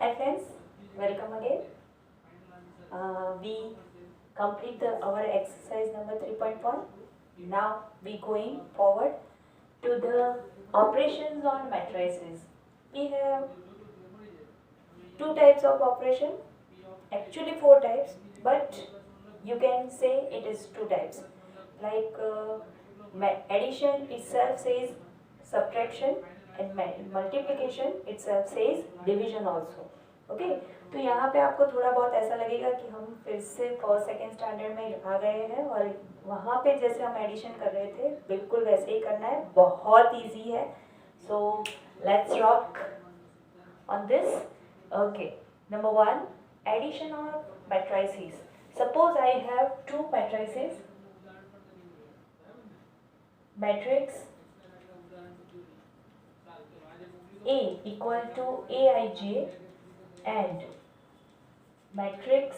Hi friends, welcome again. We complete our exercise number 3.1. Now we going forward to the operations on matrices. We have two types of operation, actually four types, but you can say it is two types. Like addition itself says subtraction and multiplication itself says division also. Okay तो यहाँ पे आपको थोड़ा बहुत ऐसा लगेगा कि हम फिर से फर्स्ट सेकेंड स्टैंडर्ड में आ गए हैं और वहाँ पे जैसे हम एडिशन कर रहे थे बिल्कुल वैसे ही करना है, बहुत इजी है. So let's rock on this. Okay, number one, addition of matrices. Suppose I have two matrices, matrix A equal to Aij and matrix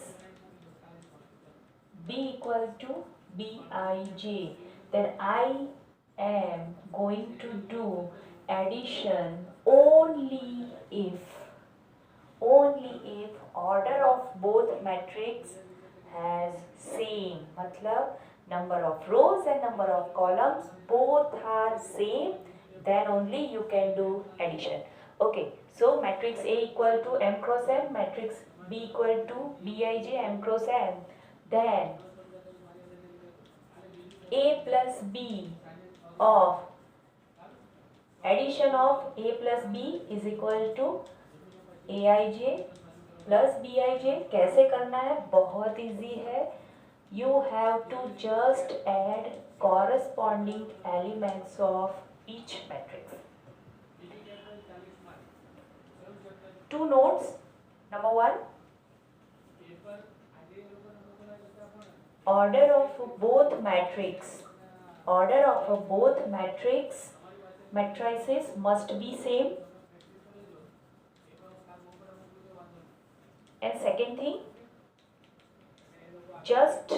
B equal to Bij. Then I am going to do addition only if order of both matrix has same, मतलब number of rows and number of columns both are same, then only you can do addition. Okay, so matrix A equal to m cross n, matrix B equal to Bij m cross n, then A plus B of addition of A plus B is equal to Aij plus Bij. कैसे करना है, बहुत easy है. You have to just add corresponding elements of each matrix. Two notes. Number one, order of both matrices must be same. And second thing, just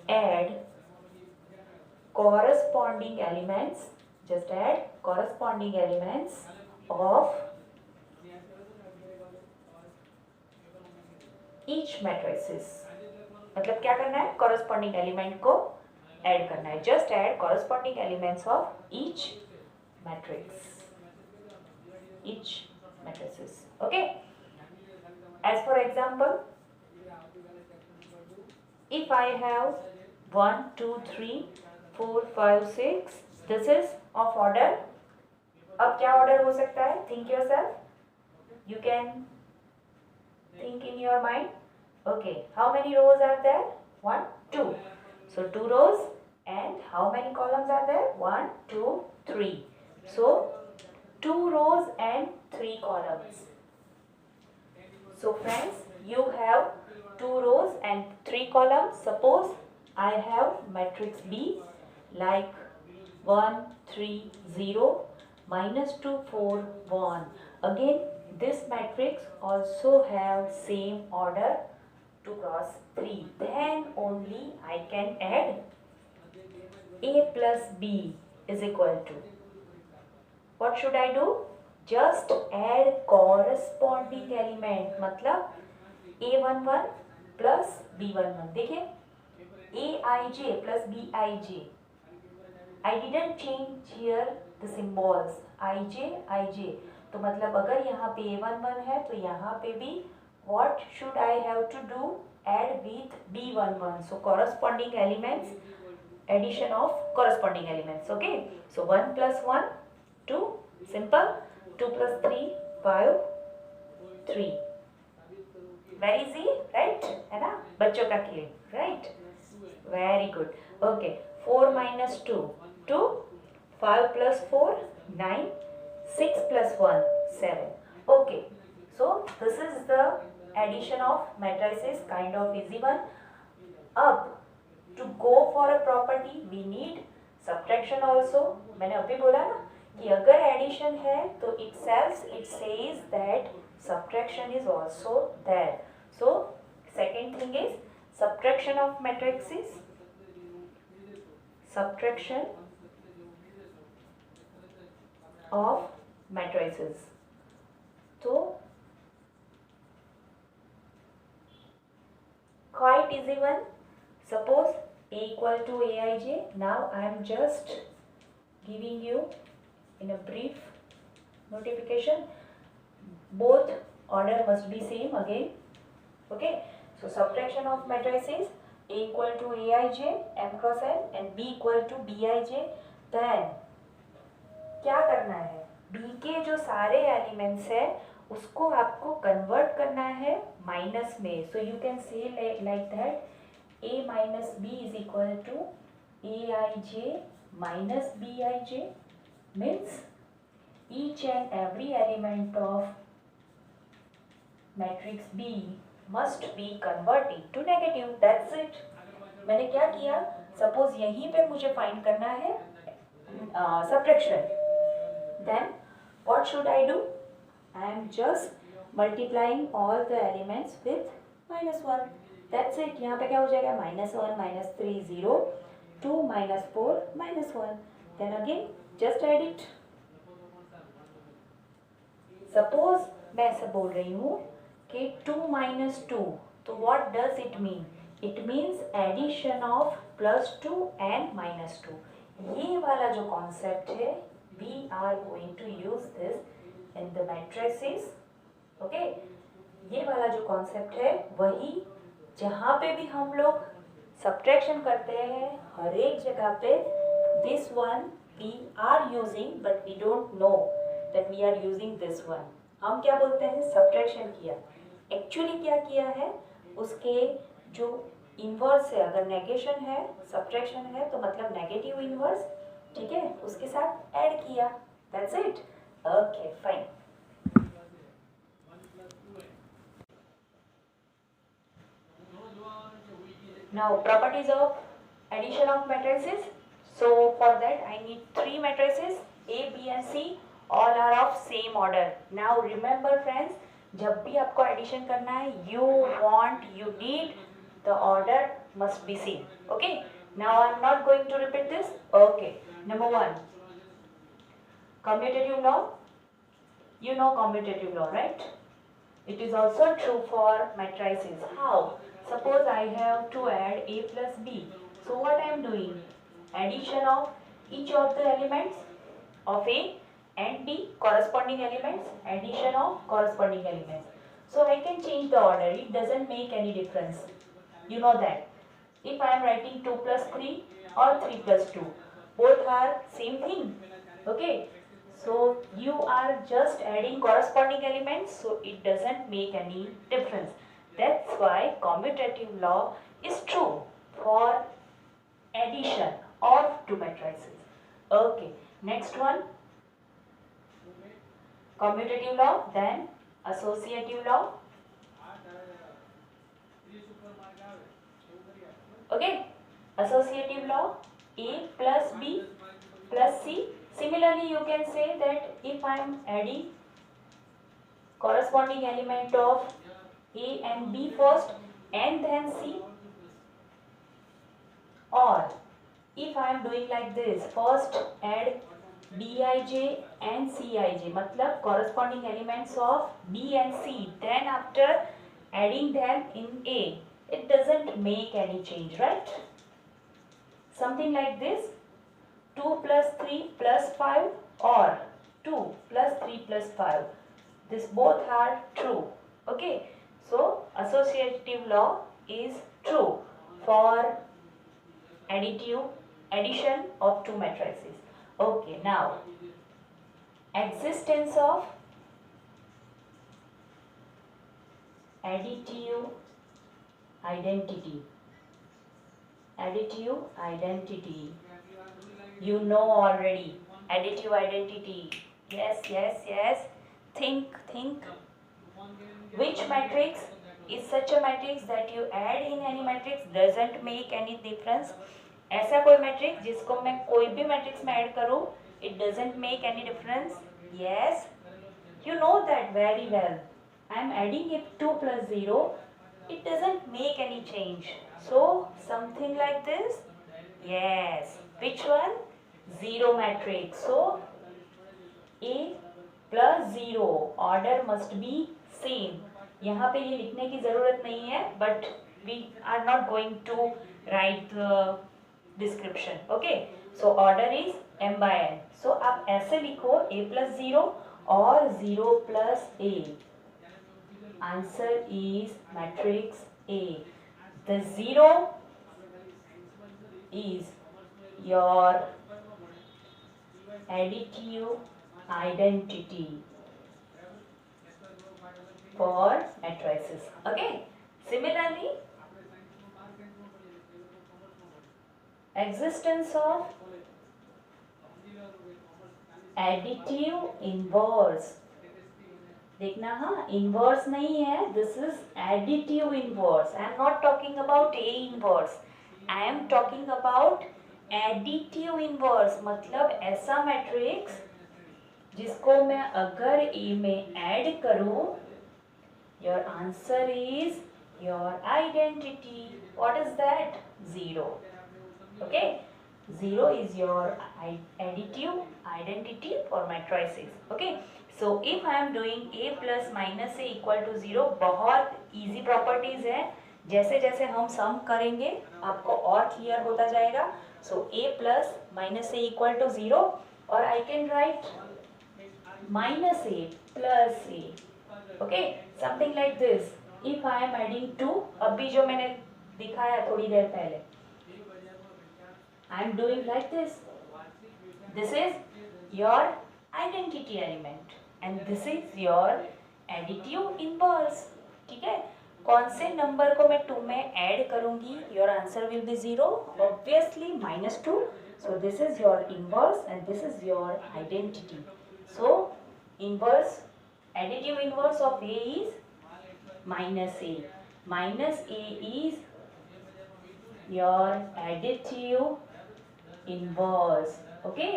add corresponding elements of each matrices. मतलब क्या करना है, corresponding element को add करना है. just add corresponding elements of each matrices. Okay, as for example, if I have 1 2 3 4 5 6, this is of order. अब क्या order हो सकता है, think yourself, you can think in your mind. Okay, how many rows are there? 1 2, so 2 rows. And how many columns are there? 1 2 3, so 2 rows and 3 columns. So friends, you have 2 rows and 3 columns. Suppose I have matrix B like 1 3 0 minus 2 4 1. Again, this matrix also have same order 2 cross 3. Then only I can add A plus B is equal to. What should I do? Just add corresponding element, मतलब A11 plus B11. देखिए Aij plus Bij. I didn't change here the symbols Ij. तो मतलब अगर यहाँ पे A11 है तो यहाँ पे भी what should I have to do? Add with B11. So corresponding elements, addition of corresponding elements. Okay, so 1 plus 1 2, simple. 2 plus 3 5 3. Very easy, right? है ना, बच्चों का खेल, right? Very good. Okay, 4 minus 2 2, 5 plus 4 9, 6 plus 1 7. Okay, so this is the addition of matrices, kind of easy one. अब to go for a property we need subtraction also. मैंने अभी बोला ना कि अगर एडिशन है तो itself it says that subtraction is also there. So second thing is subtraction of matrices. Subtraction of matrices. तो quite easy one. Suppose A equal to Aij. Now I am just giving you in a brief notification. Both order must be same again. Okay. So subtraction of matrices A equal to Aij m cross n and B equal to Bij. Then क्या करना है, B के जो सारे elements है उसको आपको convert करना है माइनस में. So you can say like that A minus B is equal to Aij minus Bij means each and every element of matrix B must be converted to negative. That's it. मैंने क्या किया, suppose यहीं पे मुझे find करना है subtraction. Then what should I do? I am just multiplying all the elements with -1. That's it. यहाँ पे क्या हो जाएगा, -1 -3 0 2 -4 -1. Then again just add it. Suppose मैं ऐसा बोल रही हूँ कि 2 - 2, तो what does it mean? It means addition of +2 and -2. ये वाला जो कॉन्सेप्ट है we are going to use this in the matrices. Okay, ये वाला जो कॉन्सेप्ट है वही जहाँ पे भी हम लोग सब्ट्रैक्शन करते हैं हर एक जगह पे this one we are using but we don't know that we are using this one. हम क्या बोलते हैं, सब्ट्रैक्शन किया. एक्चुअली क्या किया है, उसके जो इन्वर्स है, अगर नेगेशन है सब्ट्रैक्शन है तो मतलब नेगेटिव इन्वर्स, ठीक है, उसके साथ ऐड किया. That's it. Okay fine. Now properties of addition of matrices. So for that I need 3 matrices A, B and C. All are of same order. Now remember friends, जब भी आपको addition करना है you need the order must be same. Okay, now I am not going to repeat this. Okay, number 1, commutative law. You know commutative law, right? It is also true for matrices. How? Suppose I have to add A plus B. So what I am doing? Addition of each of the elements of A and B, corresponding elements, addition of corresponding elements. So I can change the order. It doesn't make any difference. You know that. If I am writing 2 plus 3 or 3 plus 2, both are same thing. Okay. So you are just adding corresponding elements, so it doesn't make any difference. That's why commutative law is true for addition of two matrices. Okay. Next one. Commutative law, then associative law. Okay, associative law, A plus B plus C. Similarly, you can say that if I am adding corresponding element of A and B first and then C, or if I am doing like this, first add Bij and Cij, मतलब corresponding elements of B and C, then after adding them in A, it doesn't make any change, right? Something like this, 2 plus 3 plus 5 or 2 plus 3 plus 5. This both are true. Okay, so associative law is true for addition of two matrices. Okay, now existence of additive identity. Additive identity. You know already. Additive identity. Yes. Think. Which matrix is such a matrix that you add in any matrix doesn't make any difference? ऐसा कोई matrix जिसको मैं कोई भी matrix में add करूँ, it doesn't make any difference? Yes, you know that very well. I am adding it 2 plus 0, it doesn't make any change. So something like this. Yes, which one? Zero matrix. So A plus 0, order must be same. यहाँ पे ये लिखने की ज़रूरत नहीं है, but we are not going to write the description. Okay, so order is m by n. So आप ऐसे लिखो a plus 0 और 0 plus a. Answer is matrix A. The 0 is your additive identity for matrices. Okay. Similarly, existence of additive inverse. देखना, हाँ, inverse नहीं है, this is additive inverse. I am not talking about A inverse, I am talking about additive inverse. मतलब ऐसा matrix जिसको मैं अगर ए में ऐड करूं, your answer is your identity. What is that? 0. Okay, 0 is your additive identity for matrices. Okay, so if I am doing a plus minus a equal to 0, बहुत easy properties है. जैसे जैसे हम सम करेंगे आपको और क्लियर होता जाएगा. So a plus minus a equal to 0, और I can write minus a plus a. Okay, something like this. If I am adding 2, अभी जो मैंने दिखाया थोड़ी देर पहले, I am doing like this. This is your identity element and this is your additive inverse. ठीक है, कौन से नंबर को मैं 2 में ऐड करूंगी, your answer will be 0. Obviously -2. So this is your inverse and this is your identity. So inverse, additive inverse of A is -a. -a is your additive inverse. Okay,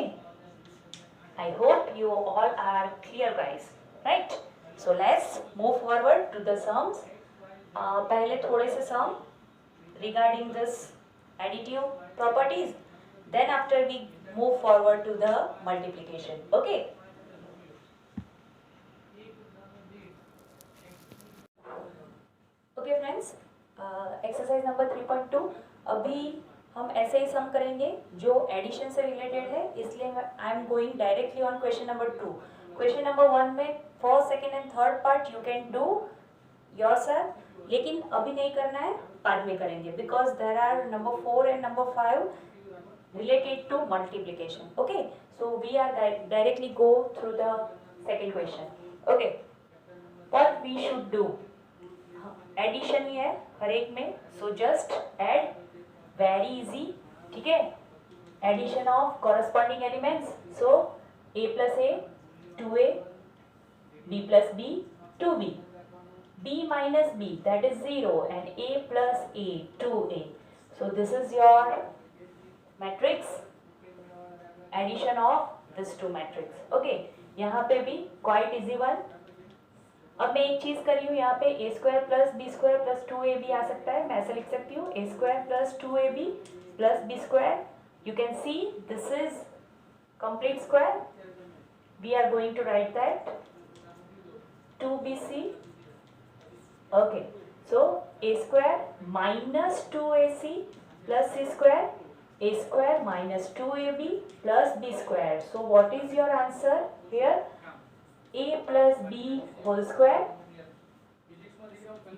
I hope you all are clear, guys, right? So let's move forward to the sums. पहले थोड़े से sum regarding this additive properties, then after we move forward to the multiplication. Okay, okay friends, exercise number 3.2. अभी हम ऐसे ही सम करेंगे जो addition से related है, इसलिए I am going directly on question number 2. क्वेश्चन नंबर 1 में first, second and third part you can do yourself, लेकिन अभी नहीं करना है, बाद में करेंगे, because there are number 4 and number 5 related to multiplication. Okay, so we are directly go through the second question. Okay, what we should do, addition ही है हर एक में, so just add, very easy. ठीक है, addition of corresponding elements. So a plus a 2a, b plus b 2b, b minus b that is 0 and a plus a 2a. So this is your matrix, addition of this two matrix. Okay, यहाँ पे भी quite easy one. अब मैं एक चीज करी हूँ, यहाँ पे a square plus b square plus 2ab आ सकता है, मैं ऐसे लिख सकती हूँ a square plus 2ab plus b square. You can see this is complete square. We are going to write that 2bc. Okay, so a square minus 2ac plus c square, a square minus 2ab plus b square. So what is your answer here? a plus b whole square,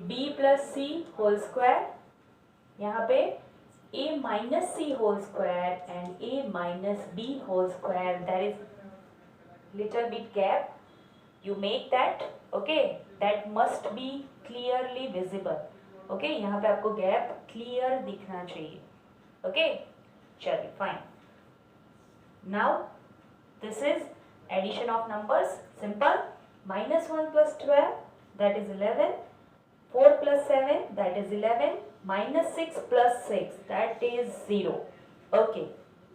b plus c whole square, यहाँ पे a minus c whole square and a minus b whole square. There is little bit gap, you make that. Okay, that must be clearly visible. Okay, यहाँ पे आपको gap clear दिखना चाहिए. Okay, चलिए fine. Now this is addition of numbers, simple. -1 plus 12 that is 11, 4 plus 7 that is 11, -6 plus 6 that is 0. Okay,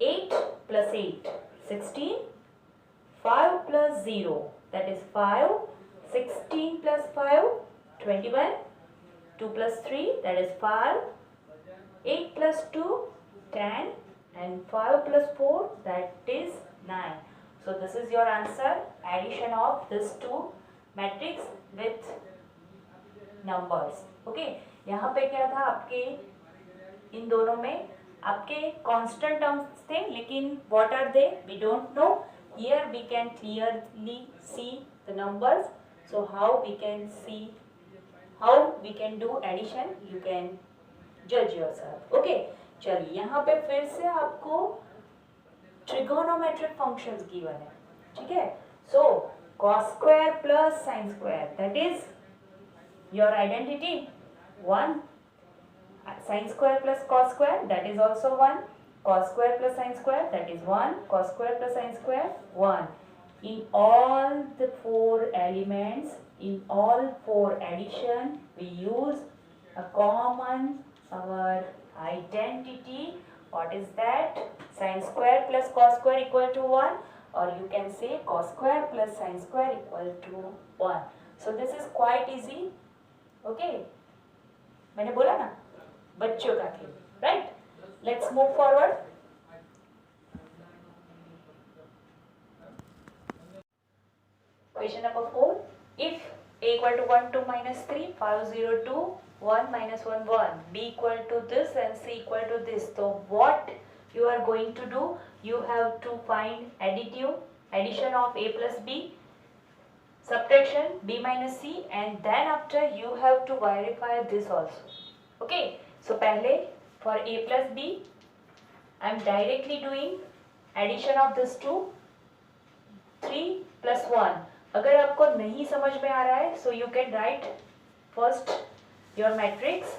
8 plus 8 16, 5 plus 0 that is 5, 16 plus 5 21, 2 plus 3 that is 5, 8 plus 2 10 and 5 plus 4 that is 9. So this is your answer, addition of this two matrix with numbers. Okay, यहाँ पे क्या था आपके इन दोनों में आपके constant terms थे, लेकिन what are they we don't know. Here we can clearly see the numbers. So how we can see, how we can do addition, you can जज योरसेल्फ. ओके, चलिए यहाँ पे फिर से आपको ट्रिगोनोमेट्रिक फंक्शंस गिवन है. ठीक है, सो cos square plus sin square, that is your identity 1. Sin square plus cos square, that is also 1. Cos square plus sin square, that is 1. Cos square plus sin square, 1. In all the 4 elements, in all 4 addition, we use a common our identity. What is that? Sin square plus cos square equal to 1, or you can say cos square plus sin square equal to 1. So this is quite easy. Okay, मैंने बोला ना बच्चों का खेल, right. Let's move forward. Question number 4. If a equal to 1 2 minus 3 5 0 2 1 minus 1 1, b equal to this and c equal to this, so what you are going to do? You have to find addition of a plus b, subtraction b minus c, and then after you have to verify this also. Okay, so पहले for a plus b I am directly doing addition of this two 3 plus 1. अगर आपको नहीं समझ में आ रहा है so you can write first your matrix,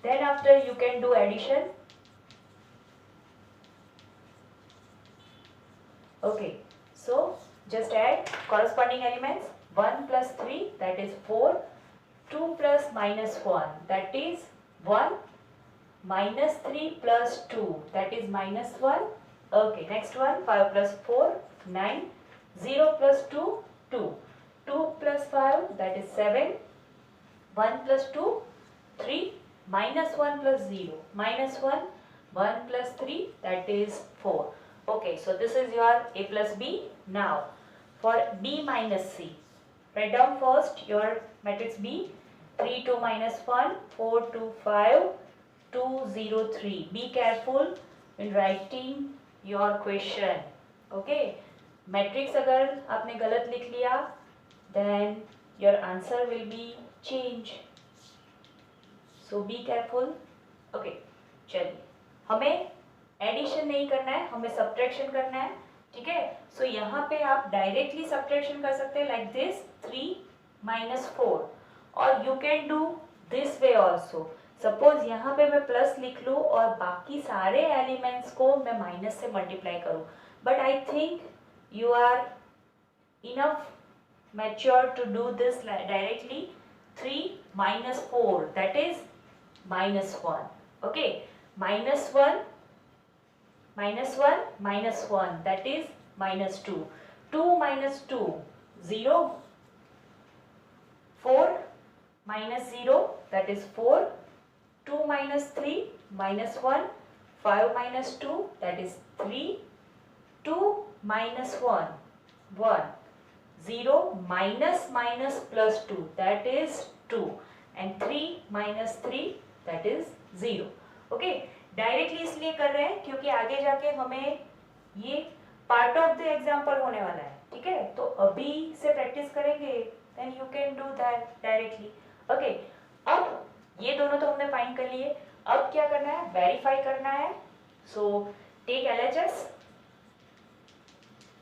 then after you can do addition. Okay, so just add corresponding elements. 1 plus 3, that is 4. 2 plus minus 1, that is 1. Minus 3 plus 2, that is minus 1. Okay, next one. 5 plus 4, 9. 0 plus 2, 2. 2 plus 5, that is 7. 1 plus 2, 3. Minus 1 plus 0, minus 1. 1 plus 3, that is 4. Okay, so this is your a plus b. Now for b minus c, write down first your matrix b. 3 2 minus 1 4 2 5 2 0 3. Be careful when writing your question. Okay, matrix अगर आपने गलत लिख लिया then your answer will be change. So be careful. Okay, चलिए हमें addition नहीं करना है, हमें सब्ट्रैक्शन करना है. ठीक है, सो यहाँ पे आप डायरेक्टली सब्ट्रैक्शन कर सकते हैं लाइक दिस 3 minus 4, और you can do this way also. Suppose यहाँ पे मैं प्लस लिख लूँ और बाकी सारे एलिमेंट्स को मैं माइनस से मल्टीप्लाई करूँ, but I think you are enough mature to do this directly. 3 minus 4, that is minus 1. Okay, minus 1 minus 1 minus 1, that is minus 2. 2 minus 2, 0. 4 minus 0, that is 4. 2 minus 3 minus 1. 5 minus 2, that is 3. 2 minus 1, 1. 0 minus minus plus 2, that is 2. And 3 minus 3, that is 0. Okay, directly इसलिए कर रहे हैं क्योंकि आगे जाके हमें ये part of the example होने वाला है. ठीक है, तो अभी से प्रैक्टिस करेंगे then you can do that directly. Okay, अब ये दोनों तो हमने फाइंड कर लिए. अब क्या करना है? वेरीफाई करना है. So take LHS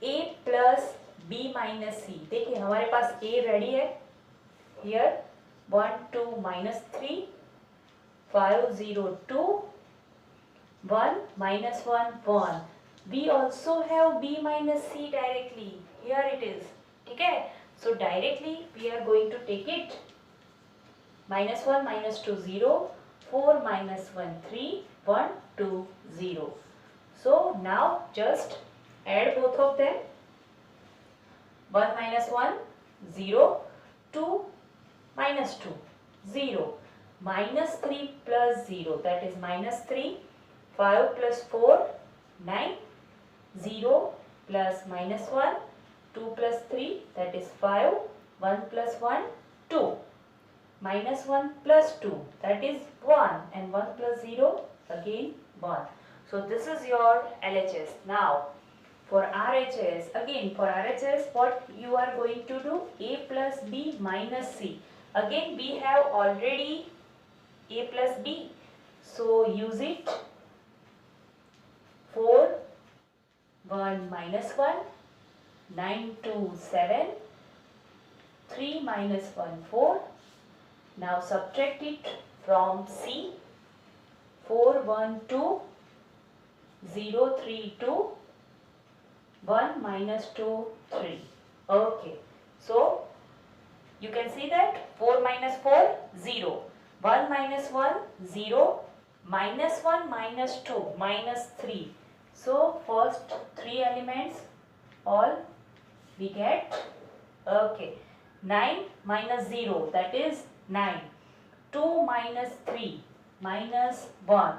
a plus b minus c. देखिए हमारे पास a रेडी है. Here 1 2 minus 3 5 0 2 1 minus 1 1. We also have b minus c directly. Here it is. ठीक है, so directly we are going to take it. Minus 1 minus 2 0. 4 minus 1 3 1 2 0. So now just add both of them. 1 minus 1 0. 2 minus 2 0. Minus 3 plus 0, that is minus 3. 5 plus 4 9. 0 plus minus 1, 2 plus 3, that is 5, 1 plus 1, 2, minus 1 plus 2, that is 1, and 1 plus 0, again 1. So this is your LHS. Now for RHS, again for RHS, what you are going to do? A plus B minus C. Again we have already A plus B, so use it. 4, 1 minus 1, 9, 2, 7, 3 minus 1, 4. Now subtract it from C. 4, 1, 2, 0, 3, 2, 1 minus 2, 3. Okay. So you can see that 4 minus 4, 0. 1 minus 1, 0. Minus 1 minus 2, minus 3. So first 3 elements all we get. Okay. 9 minus 0, that is 9. 2 minus 3, minus 1.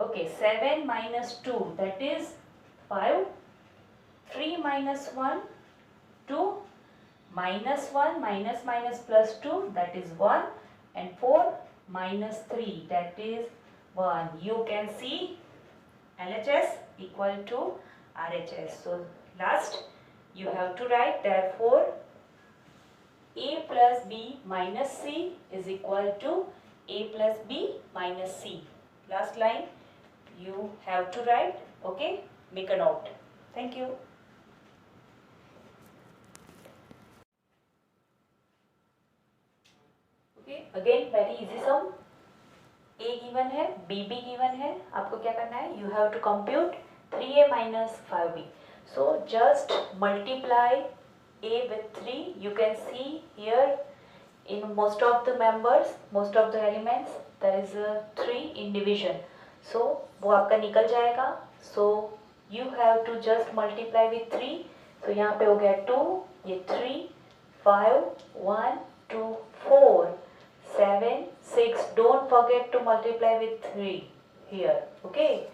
Okay. 7 minus 2, that is 5. 3 minus 1, 2. Minus 1 minus minus plus 2, that is 1. And 4 minus 3, that is 1. You can see LHS equal to RHS. So last you have to write, therefore A plus B minus C is equal to A plus B minus C. Last line you have to write. Okay, make a note. Thank you. Okay, again very easy sum. A given है, B भी given है. आपको क्या करना है? You have to compute 3A minus 5B. So just multiply A with 3. You can see here in most of the members, most of the elements, there is a 3 in division. So वो आपका निकल जाएगा. So you have to just multiply with 3. So यहाँ पे हो गया 2, ये 3, 5, 1, 2, 4, 7, 6. Don't forget to multiply with 3 here. Okay.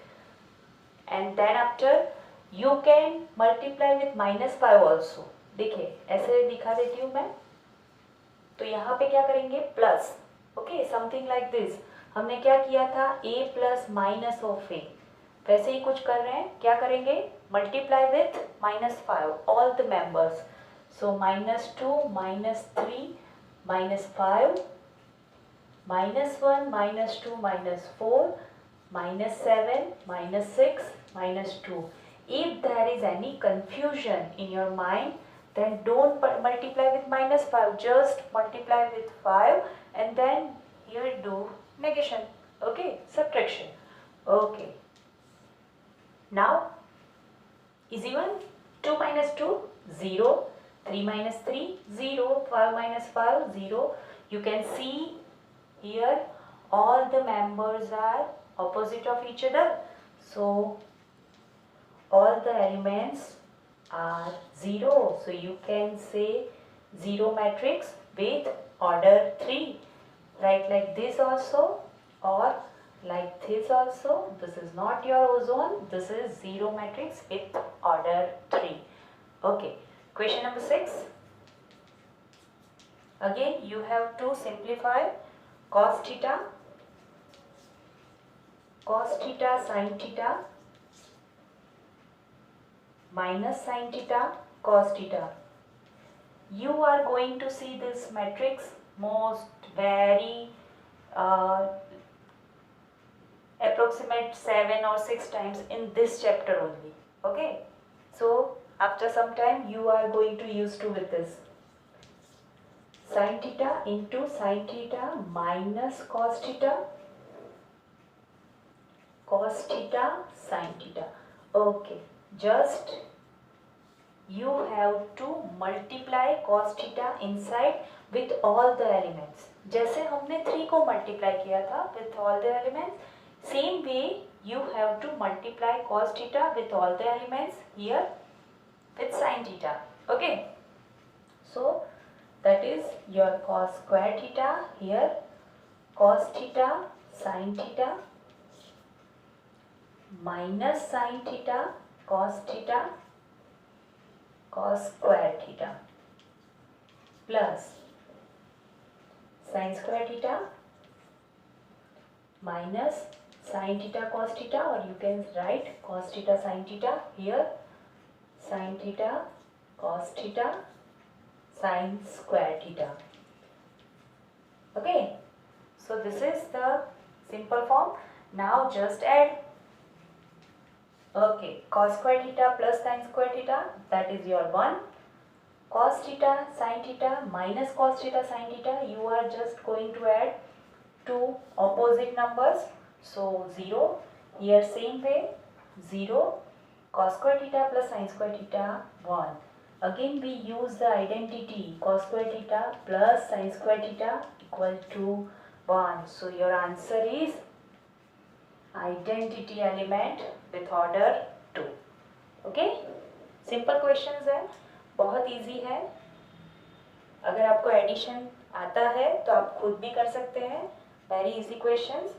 And then after you can multiply with minus 5 also. देखिए ऐसे दिखा देती हूँ मैं. तो यहाँ पे क्या करेंगे? Plus. Okay, something like this. हमने क्या किया था? A plus minus of A. वैसे ही कुछ कर रहे हैं. क्या करेंगे? Multiply with minus 5 all the members. So minus 2, minus 3, minus 5, minus 1, minus 2, minus 4, minus 7, minus 6, minus 2. If there is any confusion in your mind, then don't multiply with minus 5. Just multiply with 5 and then here do negation. Okay, subtraction. Okay. Now, easy one. 2 minus 2, 0. 3 minus 3, 0. 5 minus 5, 0. You can see here all the members are opposite of each other. So all the elements are 0. So you can say 0 matrix with order 3. Write like this also or like this also. This is not your ozone. This is 0 matrix with order 3. Okay. Question number 6. Again you have to simplify. Cos theta sin theta minus sin theta cos theta. You are going to see this matrix most very approximate 7 or 6 times in this chapter only. Okay, so after some time you are going to used to with this. Sin theta into sin theta minus cos theta sin theta. Okay, just you have to multiply cos theta inside with all the elements. जैसे हमने 3 को multiply किया था with all the elements, same way you have to multiply cos theta with all the elements here with sin theta. Okay, so that is your cos square theta here, cos theta sin theta minus sin theta cos theta cos square theta plus sin square theta minus sin theta cos theta, or you can write cos theta sin theta here, sin theta cos theta sin square theta. Okay, so this is the simple form. Now just add. Okay, cos square theta plus sin square theta, that is your 1. Cos theta sin theta minus cos theta sin theta, you are just going to add two opposite numbers, so 0. Here same way, 0. Cos square theta plus sin square theta, 1. Again we use the identity cos square theta plus sin square theta equal to 1. So your answer is identity element with order 2. Okay, simple questions है, बहुत easy है. अगर आपको addition आता है तो आप खुद भी कर सकते हैं. Very easy questions.